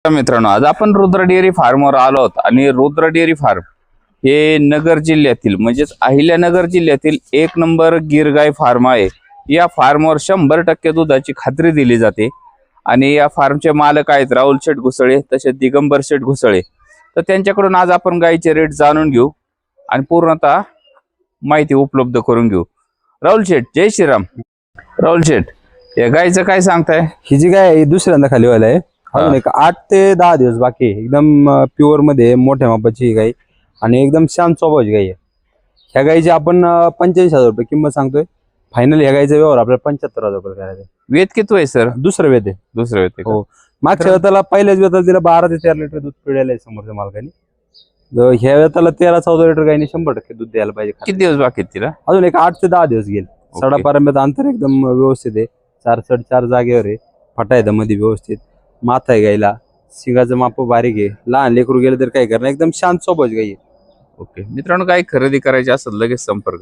मित्रांनो, आज आपण रुद्र डेअरी फार्मवर आलो आहोत आणि रुद्र डेअरी फार्म हे नगर जिल्ह्यातील म्हणजेच अहिल्यानगर जिल्ह्यातील एक नंबर गिर गाय फार्म आहे। या फार्मवर 100% दुधाची खात्री दिली जाते आणि या फार्मचे मालक आहेत राहुल शेठ घुसळे तसेच दिगंबर शेठ घुसळे। तर त्यांच्याकडून आज आपण गायीचे रेट जाणून घेऊ आणि पूर्णतः माहिती उपलब्ध करून घेऊ। राहुल शेठ, जय श्रीराम। राहुल शेठ, या गायीचं काय सांगताय? ही जी गाय आहे दुसऱ्यांदा खाली व्हायला आहे। अजून एक 8 ते 10 दिवस बाकी आहे। एकदम प्युअर मध्ये मोठ्या मापाची ही गाय आणि एकदम शांत स्वभावाची गाय आहे। ह्या गायीची आपण 85,000 रुपये किंमत सांगतोय। फायनल ह्या गायीचा व्यवहार आपल्याला 75,000 रुपये करायचा आहे। वेत किती आहे सर? दुसरं वेद आहे। दुसरं वेत आहे का? हो, मागच्या वेताला पहिल्याच वेताला तिला 12 ते 13 लिटर दूध पिळायला आहे समोरच्या मालकाने। ह्या वेताला 13-14 लिटर गायीने 100% दूध द्यायला पाहिजे। किती दिवस बाकी आहेत तिला? अजून एक 8 ते 10 दिवस गेल। सडापारंब्यात अंतर एकदम व्यवस्थित आहे। 4 जागेवर आहे। फटा आहे मध्ये व्यवस्थित, माथा आहे गायला, शिंगाचं माप बारीक आहे। लहान लेकरू गेलं तर काय करणार, एकदम शांत स्वभावाची गाय आहे। ओके मित्रांनो, काही खरेदी करायची असेल लगेच संपर्क